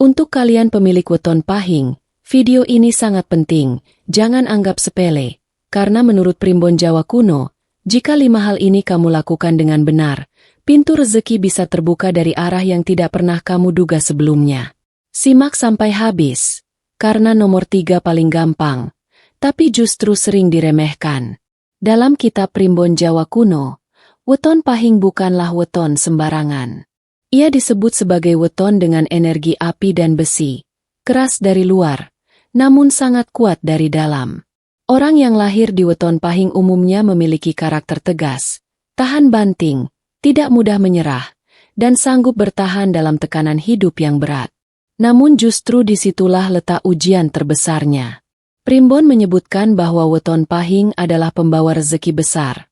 Untuk kalian pemilik weton pahing, video ini sangat penting, jangan anggap sepele, karena menurut primbon Jawa kuno, jika 5 hal ini kamu lakukan dengan benar, pintu rezeki bisa terbuka dari arah yang tidak pernah kamu duga sebelumnya. Simak sampai habis, karena nomor 3 paling gampang, tapi justru sering diremehkan. Dalam kitab primbon Jawa kuno, weton pahing bukanlah weton sembarangan. Ia disebut sebagai weton dengan energi api dan besi, keras dari luar, namun sangat kuat dari dalam. Orang yang lahir di weton pahing umumnya memiliki karakter tegas, tahan banting, tidak mudah menyerah, dan sanggup bertahan dalam tekanan hidup yang berat. Namun justru disitulah letak ujian terbesarnya. Primbon menyebutkan bahwa weton pahing adalah pembawa rezeki besar,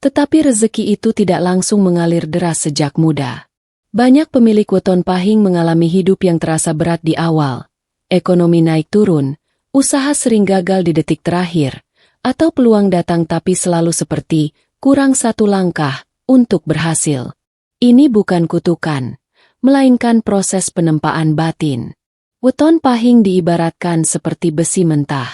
tetapi rezeki itu tidak langsung mengalir deras sejak muda. Banyak pemilik weton pahing mengalami hidup yang terasa berat di awal. Ekonomi naik turun, usaha sering gagal di detik terakhir, atau peluang datang tapi selalu seperti kurang satu langkah untuk berhasil. Ini bukan kutukan, melainkan proses penempaan batin. Weton pahing diibaratkan seperti besi mentah.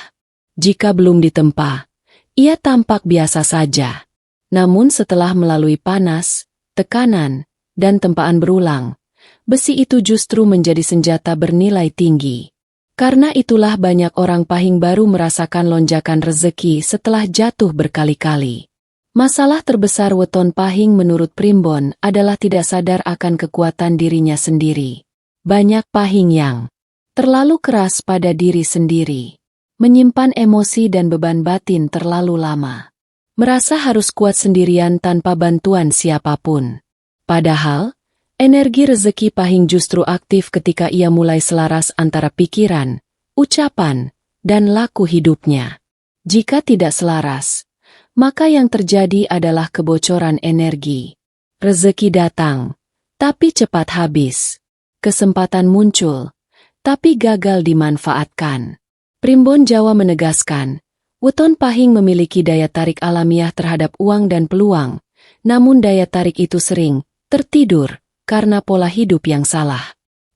Jika belum ditempa, ia tampak biasa saja. Namun setelah melalui panas, tekanan, dan tempaan berulang, besi itu justru menjadi senjata bernilai tinggi. Karena itulah banyak orang pahing baru merasakan lonjakan rezeki setelah jatuh berkali-kali. Masalah terbesar weton pahing menurut primbon adalah tidak sadar akan kekuatan dirinya sendiri. Banyak pahing yang terlalu keras pada diri sendiri, menyimpan emosi dan beban batin terlalu lama. Merasa harus kuat sendirian tanpa bantuan siapapun. Padahal, energi rezeki pahing justru aktif ketika ia mulai selaras antara pikiran, ucapan, dan laku hidupnya. Jika tidak selaras, maka yang terjadi adalah kebocoran energi. Rezeki datang, tapi cepat habis. Kesempatan muncul, tapi gagal dimanfaatkan. Primbon Jawa menegaskan, weton pahing memiliki daya tarik alamiah terhadap uang dan peluang, namun daya tarik itu sering tertidur karena pola hidup yang salah.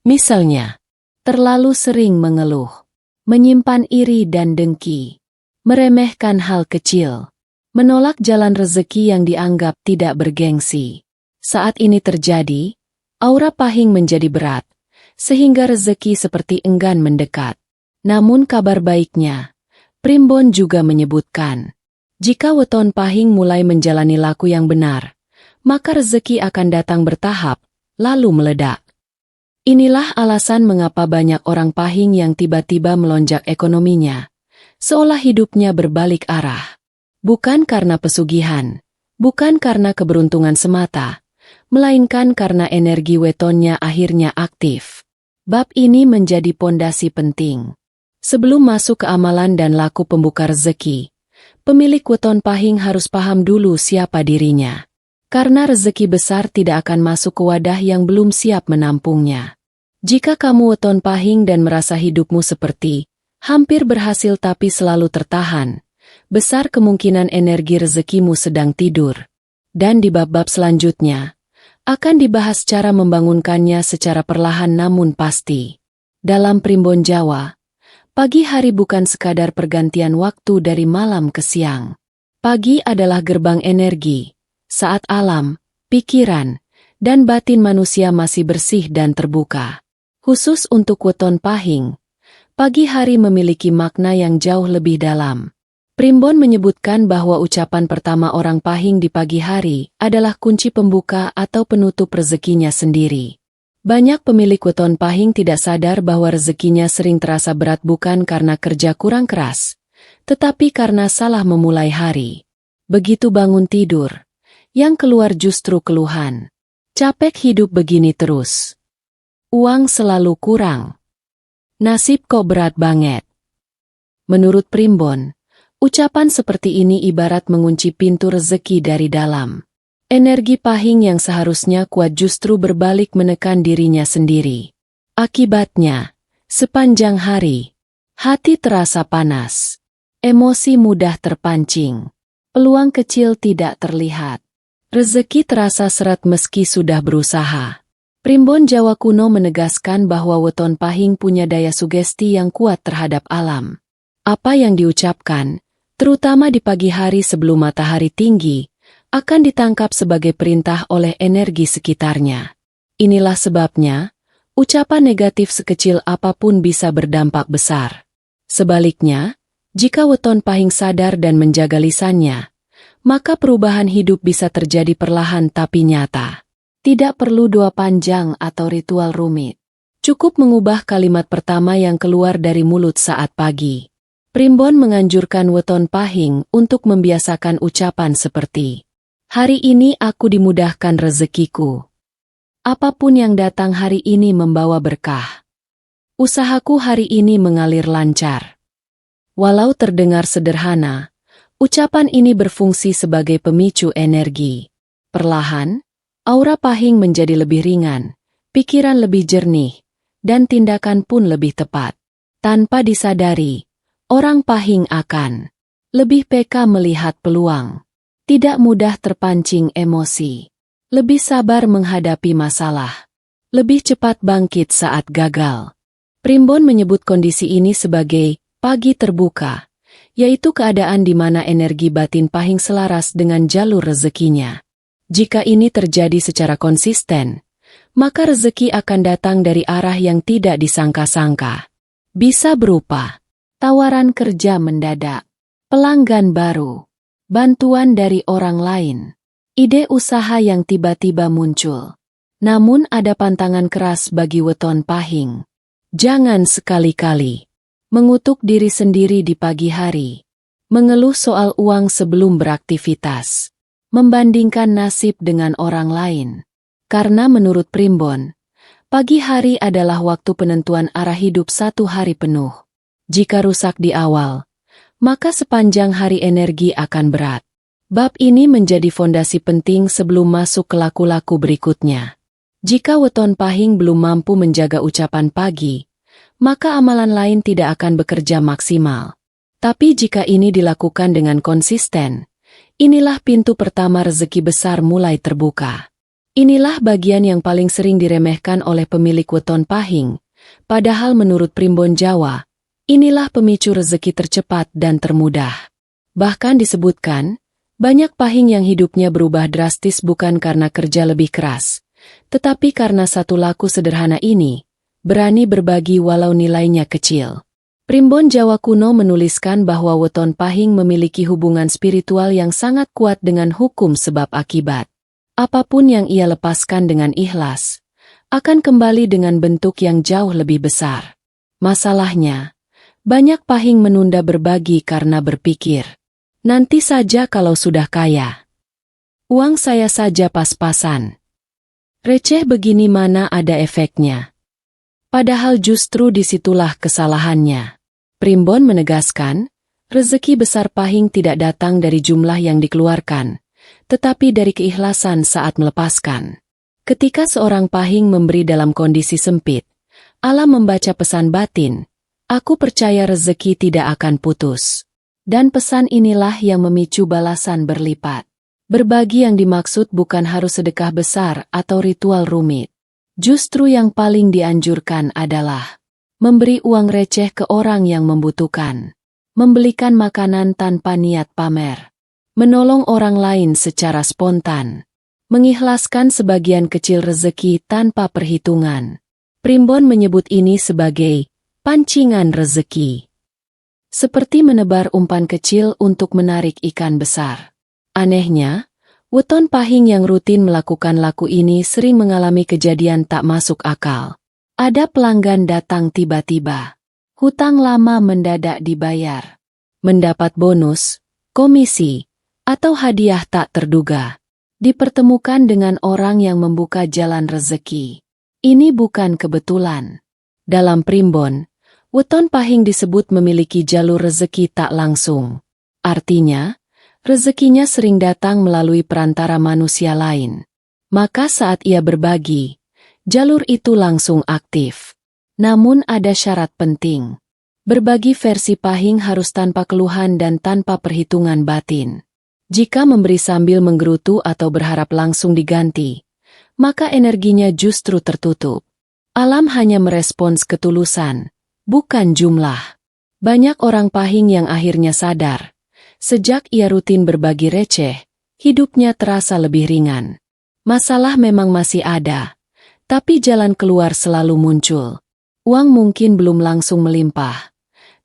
Misalnya, terlalu sering mengeluh, menyimpan iri dan dengki, meremehkan hal kecil, menolak jalan rezeki yang dianggap tidak bergengsi. Saat ini terjadi, aura pahing menjadi berat, sehingga rezeki seperti enggan mendekat. Namun kabar baiknya, primbon juga menyebutkan, jika weton pahing mulai menjalani laku yang benar, maka rezeki akan datang bertahap, lalu meledak. Inilah alasan mengapa banyak orang pahing yang tiba-tiba melonjak ekonominya, seolah hidupnya berbalik arah. Bukan karena pesugihan, bukan karena keberuntungan semata, melainkan karena energi wetonnya akhirnya aktif. Bab ini menjadi pondasi penting. Sebelum masuk ke amalan dan laku pembuka rezeki, pemilik weton pahing harus paham dulu siapa dirinya. Karena rezeki besar tidak akan masuk ke wadah yang belum siap menampungnya. Jika kamu weton pahing dan merasa hidupmu seperti hampir berhasil tapi selalu tertahan, besar kemungkinan energi rezekimu sedang tidur. Dan di bab-bab selanjutnya, akan dibahas cara membangunkannya secara perlahan namun pasti. Dalam primbon Jawa, pagi hari bukan sekadar pergantian waktu dari malam ke siang. Pagi adalah gerbang energi. Saat alam, pikiran, dan batin manusia masih bersih dan terbuka. Khusus untuk weton pahing, pagi hari memiliki makna yang jauh lebih dalam. Primbon menyebutkan bahwa ucapan pertama orang pahing di pagi hari adalah kunci pembuka atau penutup rezekinya sendiri. Banyak pemilik weton pahing tidak sadar bahwa rezekinya sering terasa berat bukan karena kerja kurang keras, tetapi karena salah memulai hari. Begitu bangun tidur, yang keluar justru keluhan. Capek hidup begini terus. Uang selalu kurang. Nasib kok berat banget. Menurut primbon, ucapan seperti ini ibarat mengunci pintu rezeki dari dalam. Energi pahing yang seharusnya kuat justru berbalik menekan dirinya sendiri. Akibatnya, sepanjang hari, hati terasa panas. Emosi mudah terpancing. Peluang kecil tidak terlihat. Rezeki terasa seret meski sudah berusaha. Primbon Jawa kuno menegaskan bahwa weton pahing punya daya sugesti yang kuat terhadap alam. Apa yang diucapkan, terutama di pagi hari sebelum matahari tinggi, akan ditangkap sebagai perintah oleh energi sekitarnya. Inilah sebabnya, ucapan negatif sekecil apapun bisa berdampak besar. Sebaliknya, jika weton pahing sadar dan menjaga lisannya, maka perubahan hidup bisa terjadi perlahan tapi nyata. Tidak perlu doa panjang atau ritual rumit. Cukup mengubah kalimat pertama yang keluar dari mulut saat pagi. Primbon menganjurkan weton pahing untuk membiasakan ucapan seperti, "Hari ini aku dimudahkan rezekiku. Apapun yang datang hari ini membawa berkah. Usahaku hari ini mengalir lancar." Walau terdengar sederhana, ucapan ini berfungsi sebagai pemicu energi. Perlahan, aura pahing menjadi lebih ringan, pikiran lebih jernih, dan tindakan pun lebih tepat. Tanpa disadari, orang pahing akan lebih peka melihat peluang, tidak mudah terpancing emosi, lebih sabar menghadapi masalah, lebih cepat bangkit saat gagal. Primbon menyebut kondisi ini sebagai pagi terbuka, yaitu keadaan di mana energi batin pahing selaras dengan jalur rezekinya. Jika ini terjadi secara konsisten, maka rezeki akan datang dari arah yang tidak disangka-sangka. Bisa berupa tawaran kerja mendadak, pelanggan baru, bantuan dari orang lain, ide usaha yang tiba-tiba muncul. Namun ada pantangan keras bagi weton pahing. Jangan sekali-kali mengutuk diri sendiri di pagi hari, mengeluh soal uang sebelum beraktivitas, membandingkan nasib dengan orang lain. Karena menurut Primbon, pagi hari adalah waktu penentuan arah hidup satu hari penuh. Jika rusak di awal, maka sepanjang hari energi akan berat. Bab ini menjadi fondasi penting sebelum masuk ke laku-laku berikutnya. Jika weton pahing belum mampu menjaga ucapan pagi, maka amalan lain tidak akan bekerja maksimal. Tapi jika ini dilakukan dengan konsisten, inilah pintu pertama rezeki besar mulai terbuka. Inilah bagian yang paling sering diremehkan oleh pemilik weton pahing, padahal menurut Primbon Jawa, inilah pemicu rezeki tercepat dan termudah. Bahkan disebutkan, banyak pahing yang hidupnya berubah drastis bukan karena kerja lebih keras, tetapi karena satu laku sederhana ini, berani berbagi walau nilainya kecil. Primbon Jawa kuno menuliskan bahwa weton pahing memiliki hubungan spiritual yang sangat kuat dengan hukum sebab akibat. Apapun yang ia lepaskan dengan ikhlas, akan kembali dengan bentuk yang jauh lebih besar. Masalahnya, banyak pahing menunda berbagi karena berpikir, nanti saja kalau sudah kaya. Uang saya saja pas-pasan. Receh begini mana ada efeknya. Padahal justru disitulah kesalahannya. Primbon menegaskan, rezeki besar pahing tidak datang dari jumlah yang dikeluarkan, tetapi dari keikhlasan saat melepaskan. Ketika seorang pahing memberi dalam kondisi sempit, Allah membaca pesan batin, "Aku percaya rezeki tidak akan putus." Dan pesan inilah yang memicu balasan berlipat. Berbagi yang dimaksud bukan harus sedekah besar atau ritual rumit. Justru yang paling dianjurkan adalah memberi uang receh ke orang yang membutuhkan, membelikan makanan tanpa niat pamer, menolong orang lain secara spontan, mengikhlaskan sebagian kecil rezeki tanpa perhitungan. Primbon menyebut ini sebagai pancingan rezeki. Seperti menebar umpan kecil untuk menarik ikan besar. Anehnya, weton pahing yang rutin melakukan laku ini sering mengalami kejadian tak masuk akal. Ada pelanggan datang tiba-tiba. Hutang lama mendadak dibayar. Mendapat bonus, komisi, atau hadiah tak terduga. Dipertemukan dengan orang yang membuka jalan rezeki. Ini bukan kebetulan. Dalam Primbon, weton pahing disebut memiliki jalur rezeki tak langsung. Artinya, rezekinya sering datang melalui perantara manusia lain. Maka saat ia berbagi, jalur itu langsung aktif. Namun ada syarat penting. Berbagi versi pahing harus tanpa keluhan dan tanpa perhitungan batin. Jika memberi sambil menggerutu atau berharap langsung diganti, maka energinya justru tertutup. Alam hanya merespons ketulusan, bukan jumlah. Banyak orang Pahing yang akhirnya sadar. Sejak ia rutin berbagi receh, hidupnya terasa lebih ringan. Masalah memang masih ada, tapi jalan keluar selalu muncul. Uang mungkin belum langsung melimpah,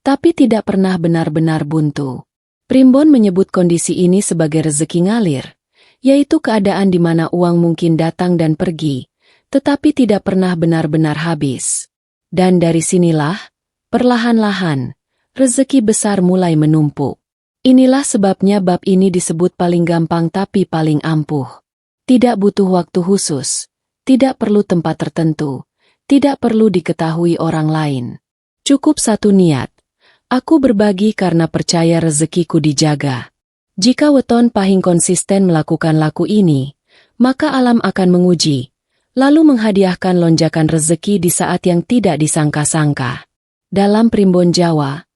tapi tidak pernah benar-benar buntu. Primbon menyebut kondisi ini sebagai rezeki ngalir, yaitu keadaan di mana uang mungkin datang dan pergi, tetapi tidak pernah benar-benar habis. Dan dari sinilah, perlahan-lahan, rezeki besar mulai menumpuk. Inilah sebabnya bab ini disebut paling gampang tapi paling ampuh. Tidak butuh waktu khusus, tidak perlu tempat tertentu, tidak perlu diketahui orang lain. Cukup satu niat. Aku berbagi karena percaya rezekiku dijaga. Jika Weton Pahing konsisten melakukan laku ini, maka alam akan menguji, lalu menghadiahkan lonjakan rezeki di saat yang tidak disangka-sangka. Dalam Primbon Jawa,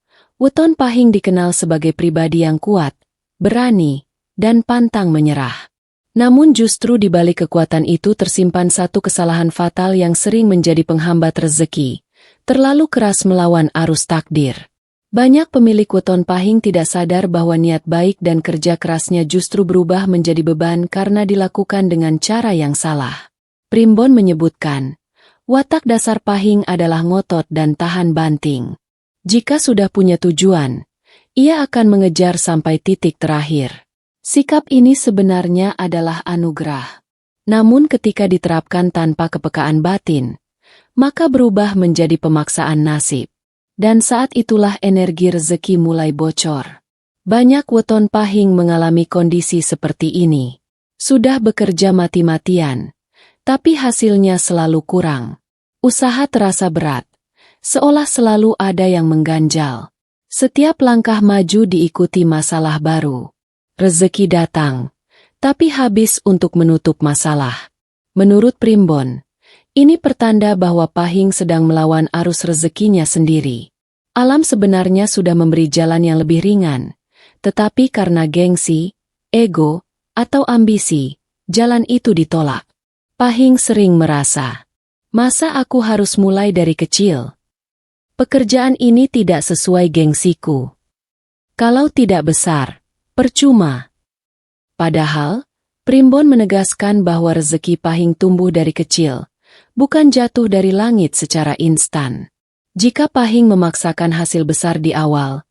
Weton Pahing dikenal sebagai pribadi yang kuat, berani, dan pantang menyerah. Namun justru di balik kekuatan itu tersimpan satu kesalahan fatal yang sering menjadi penghambat rezeki, terlalu keras melawan arus takdir. Banyak pemilik Weton Pahing tidak sadar bahwa niat baik dan kerja kerasnya justru berubah menjadi beban karena dilakukan dengan cara yang salah. Primbon menyebutkan, watak dasar Pahing adalah ngotot dan tahan banting. Jika sudah punya tujuan, ia akan mengejar sampai titik terakhir. Sikap ini sebenarnya adalah anugerah. Namun ketika diterapkan tanpa kepekaan batin, maka berubah menjadi pemaksaan nasib. Dan saat itulah energi rezeki mulai bocor. Banyak Weton Pahing mengalami kondisi seperti ini. Sudah bekerja mati-matian, tapi hasilnya selalu kurang. Usaha terasa berat, seolah selalu ada yang mengganjal. Setiap langkah maju diikuti masalah baru. Rezeki datang, tapi habis untuk menutup masalah. Menurut Primbon, ini pertanda bahwa Pahing sedang melawan arus rezekinya sendiri. Alam sebenarnya sudah memberi jalan yang lebih ringan, tetapi karena gengsi, ego, atau ambisi, jalan itu ditolak. Pahing sering merasa, masa aku harus mulai dari kecil? Pekerjaan ini tidak sesuai gengsiku. Kalau tidak besar, percuma. Padahal, Primbon menegaskan bahwa rezeki Pahing tumbuh dari kecil, bukan jatuh dari langit secara instan. Jika Pahing memaksakan hasil besar di awal,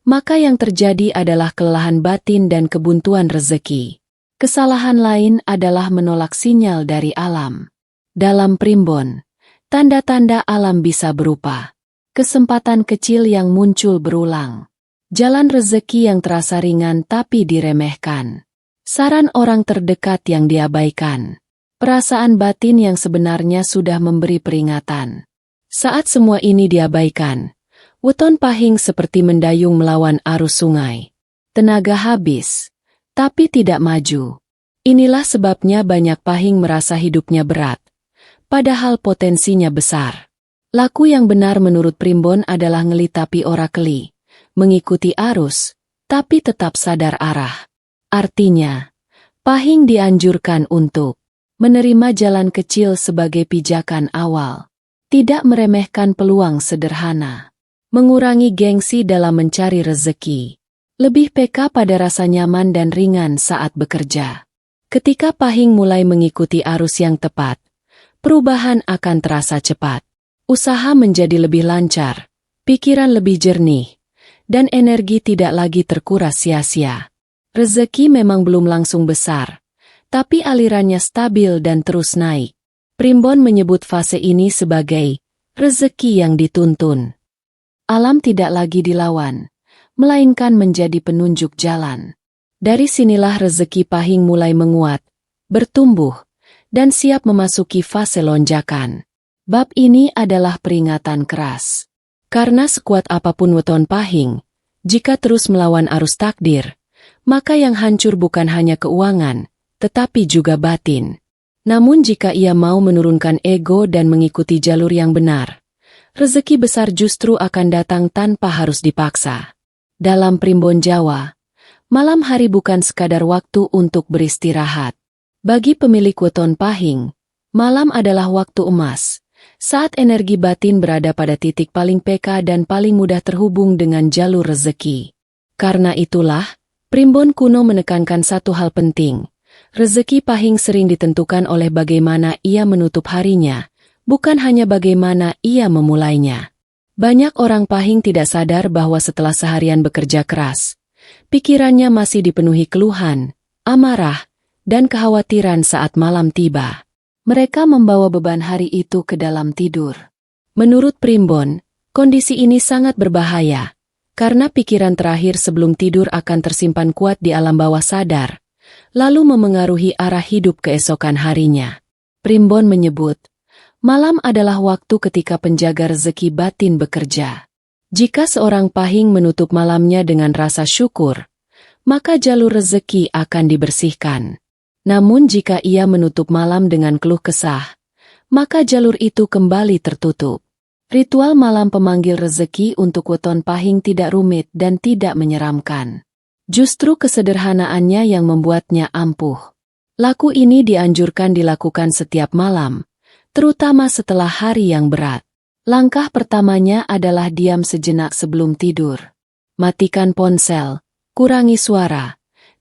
maka yang terjadi adalah kelelahan batin dan kebuntuan rezeki. Kesalahan lain adalah menolak sinyal dari alam. Dalam Primbon, tanda-tanda alam bisa berupa kesempatan kecil yang muncul berulang, jalan rezeki yang terasa ringan tapi diremehkan, saran orang terdekat yang diabaikan, perasaan batin yang sebenarnya sudah memberi peringatan. Saat semua ini diabaikan, Weton Pahing seperti mendayung melawan arus sungai. Tenaga habis, tapi tidak maju. Inilah sebabnya banyak Pahing merasa hidupnya berat, padahal potensinya besar. Laku yang benar menurut Primbon adalah ngelitapi orakeli, mengikuti arus, tapi tetap sadar arah. Artinya, Pahing dianjurkan untuk menerima jalan kecil sebagai pijakan awal. Tidak meremehkan peluang sederhana. Mengurangi gengsi dalam mencari rezeki. Lebih peka pada rasa nyaman dan ringan saat bekerja. Ketika Pahing mulai mengikuti arus yang tepat, perubahan akan terasa cepat. Usaha menjadi lebih lancar, pikiran lebih jernih, dan energi tidak lagi terkuras sia-sia. Rezeki memang belum langsung besar, tapi alirannya stabil dan terus naik. Primbon menyebut fase ini sebagai rezeki yang dituntun. Alam tidak lagi dilawan, melainkan menjadi penunjuk jalan. Dari sinilah rezeki Pahing mulai menguat, bertumbuh, dan siap memasuki fase lonjakan. Bab ini adalah peringatan keras. Karena sekuat apapun Weton Pahing, jika terus melawan arus takdir, maka yang hancur bukan hanya keuangan, tetapi juga batin. Namun jika ia mau menurunkan ego dan mengikuti jalur yang benar, rezeki besar justru akan datang tanpa harus dipaksa. Dalam Primbon Jawa, malam hari bukan sekadar waktu untuk beristirahat. Bagi pemilik Weton Pahing, Malam adalah waktu emas, saat energi batin berada pada titik paling peka dan paling mudah terhubung dengan jalur rezeki. Karena itulah, primbon kuno menekankan satu hal penting. Rezeki Pahing sering ditentukan oleh bagaimana ia menutup harinya, bukan hanya bagaimana ia memulainya. Banyak orang Pahing tidak sadar bahwa setelah seharian bekerja keras, pikirannya masih dipenuhi keluhan, amarah, dan kekhawatiran saat malam tiba. Mereka membawa beban hari itu ke dalam tidur. Menurut primbon, kondisi ini sangat berbahaya, karena pikiran terakhir sebelum tidur akan tersimpan kuat di alam bawah sadar, lalu memengaruhi arah hidup keesokan harinya. Primbon menyebut, malam adalah waktu ketika penjaga rezeki batin bekerja. Jika seorang Pahing menutup malamnya dengan rasa syukur, maka jalur rezeki akan dibersihkan. Namun jika ia menutup malam dengan keluh kesah, maka jalur itu kembali tertutup. Ritual malam pemanggil rezeki untuk weton Pahing tidak rumit dan tidak menyeramkan. Justru kesederhanaannya yang membuatnya ampuh. Laku ini dianjurkan dilakukan setiap malam, terutama setelah hari yang berat. Langkah pertamanya adalah diam sejenak sebelum tidur. Matikan ponsel, kurangi suara,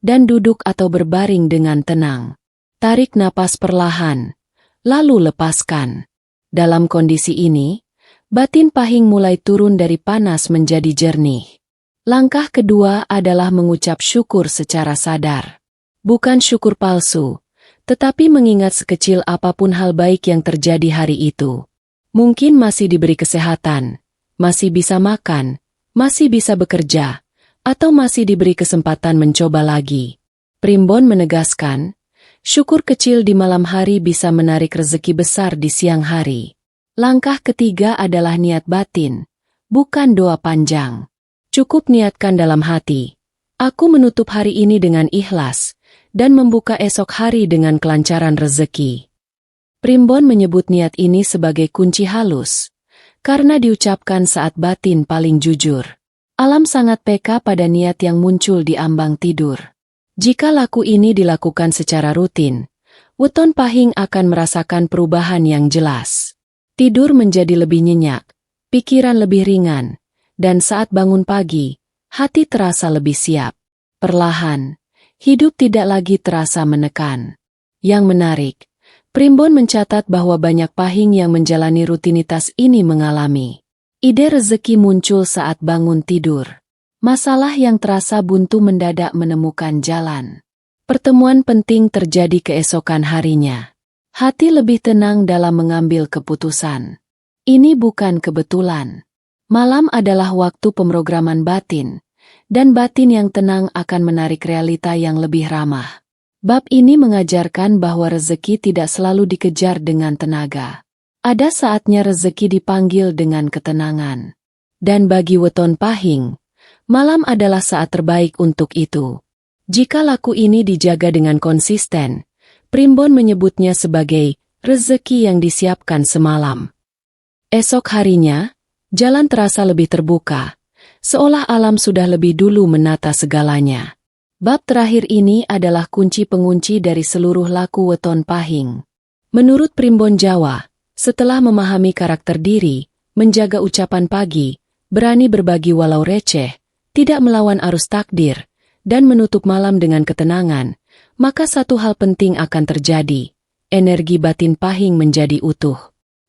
dan duduk atau berbaring dengan tenang. Tarik napas perlahan, lalu lepaskan. Dalam kondisi ini, batin Pahing mulai turun dari panas menjadi jernih. Langkah kedua adalah mengucap syukur secara sadar. Bukan syukur palsu, tetapi mengingat sekecil apapun hal baik yang terjadi hari itu. Mungkin masih diberi kesehatan, masih bisa makan, masih bisa bekerja, atau masih diberi kesempatan mencoba lagi. Primbon menegaskan, syukur kecil di malam hari bisa menarik rezeki besar di siang hari. Langkah ketiga adalah niat batin, bukan doa panjang. Cukup niatkan dalam hati, aku menutup hari ini dengan ikhlas, dan membuka esok hari dengan kelancaran rezeki. Primbon menyebut niat ini sebagai kunci halus, karena diucapkan saat batin paling jujur. Alam sangat peka pada niat yang muncul di ambang tidur. Jika laku ini dilakukan secara rutin, weton Pahing akan merasakan perubahan yang jelas. Tidur menjadi lebih nyenyak, pikiran lebih ringan, dan saat bangun pagi, hati terasa lebih siap. Perlahan, hidup tidak lagi terasa menekan. Yang menarik, primbon mencatat bahwa banyak Pahing yang menjalani rutinitas ini mengalami ide rezeki muncul saat bangun tidur. Masalah yang terasa buntu mendadak menemukan jalan. Pertemuan penting terjadi keesokan harinya. Hati lebih tenang dalam mengambil keputusan. Ini bukan kebetulan. Malam adalah waktu pemrograman batin, dan batin yang tenang akan menarik realita yang lebih ramah. Bab ini mengajarkan bahwa rezeki tidak selalu dikejar dengan tenaga. Ada saatnya rezeki dipanggil dengan ketenangan. Dan bagi weton Pahing, malam adalah saat terbaik untuk itu. Jika laku ini dijaga dengan konsisten, primbon menyebutnya sebagai rezeki yang disiapkan semalam. Esok harinya, jalan terasa lebih terbuka, seolah alam sudah lebih dulu menata segalanya. Bab terakhir ini adalah kunci pengunci dari seluruh laku weton Pahing. Menurut primbon Jawa, setelah memahami karakter diri, menjaga ucapan pagi, berani berbagi walau receh, tidak melawan arus takdir, dan menutup malam dengan ketenangan, maka satu hal penting akan terjadi. Energi batin Pahing menjadi utuh.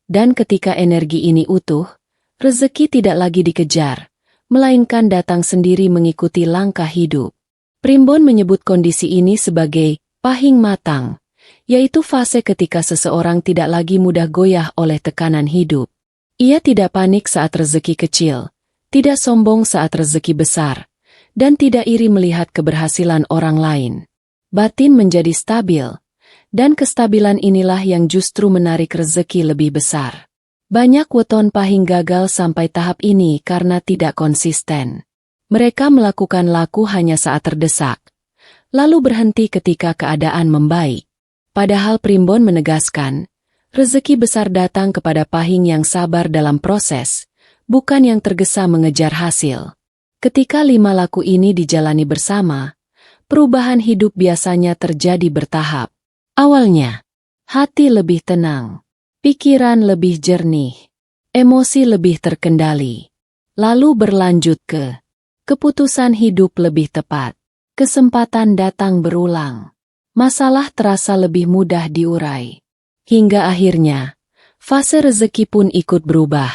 Dan ketika energi ini utuh, rezeki tidak lagi dikejar, melainkan datang sendiri mengikuti langkah hidup. Primbon menyebut kondisi ini sebagai Pahing matang, yaitu fase ketika seseorang tidak lagi mudah goyah oleh tekanan hidup. Ia tidak panik saat rezeki kecil, tidak sombong saat rezeki besar, dan tidak iri melihat keberhasilan orang lain. Batin menjadi stabil, dan kestabilan inilah yang justru menarik rezeki lebih besar. Banyak weton Pahing gagal sampai tahap ini karena tidak konsisten. Mereka melakukan laku hanya saat terdesak, lalu berhenti ketika keadaan membaik. Padahal primbon menegaskan, rezeki besar datang kepada Pahing yang sabar dalam proses, bukan yang tergesa mengejar hasil. Ketika 5 laku ini dijalani bersama, perubahan hidup biasanya terjadi bertahap. Awalnya, Hati lebih tenang, pikiran lebih jernih, emosi lebih terkendali. Lalu berlanjut ke keputusan hidup lebih tepat. Kesempatan datang berulang. Masalah terasa lebih mudah diurai. Hingga akhirnya, fase rezeki pun ikut berubah.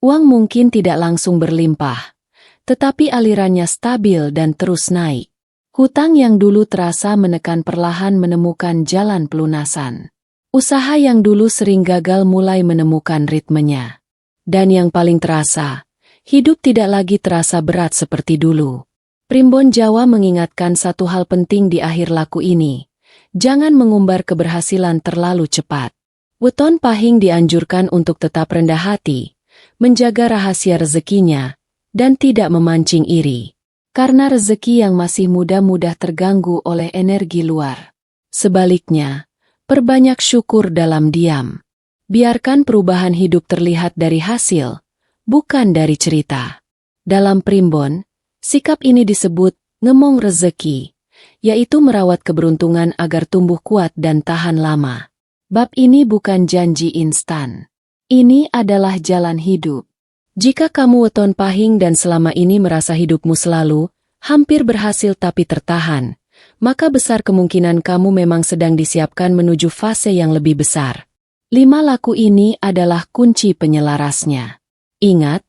Uang mungkin tidak langsung berlimpah, tetapi alirannya stabil dan terus naik. Hutang yang dulu terasa menekan perlahan menemukan jalan pelunasan. Usaha yang dulu sering gagal mulai menemukan ritmenya. Dan yang paling terasa, hidup tidak lagi terasa berat seperti dulu. Primbon Jawa mengingatkan satu hal penting di akhir laku ini. Jangan mengumbar keberhasilan terlalu cepat. Weton Pahing dianjurkan untuk tetap rendah hati, menjaga rahasia rezekinya, dan tidak memancing iri. Karena rezeki yang masih muda mudah terganggu oleh energi luar. Sebaliknya, perbanyak syukur dalam diam. Biarkan perubahan hidup terlihat dari hasil, bukan dari cerita. Dalam primbon, sikap ini disebut ngemong rezeki, yaitu merawat keberuntungan agar tumbuh kuat dan tahan lama. Bab ini bukan janji instan. Ini adalah jalan hidup. Jika kamu weton pahing dan selama ini merasa hidupmu selalu hampir berhasil tapi tertahan, maka besar kemungkinan kamu memang sedang disiapkan menuju fase yang lebih besar. 5 laku ini adalah kunci penyelarasnya. Ingat,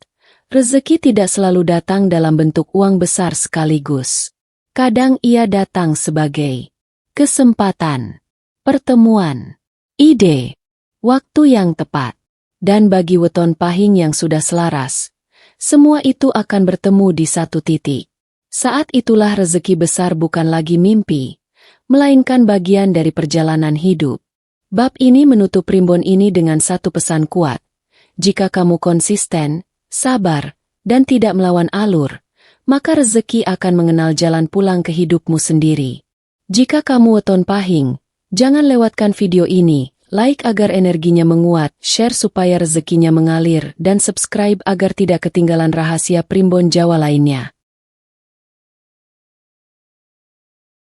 rezeki tidak selalu datang dalam bentuk uang besar sekaligus. Kadang ia datang sebagai kesempatan, pertemuan, ide, waktu yang tepat. Dan bagi weton pahing yang sudah selaras, semua itu akan bertemu di satu titik. Saat itulah rezeki besar bukan lagi mimpi, melainkan bagian dari perjalanan hidup. Bab ini menutup primbon ini dengan satu pesan kuat. Jika kamu konsisten, sabar, dan tidak melawan alur, maka rezeki akan mengenal jalan pulang ke hidupmu sendiri. Jika kamu weton pahing, jangan lewatkan video ini. Like agar energinya menguat, share supaya rezekinya mengalir, dan subscribe agar tidak ketinggalan rahasia primbon Jawa lainnya.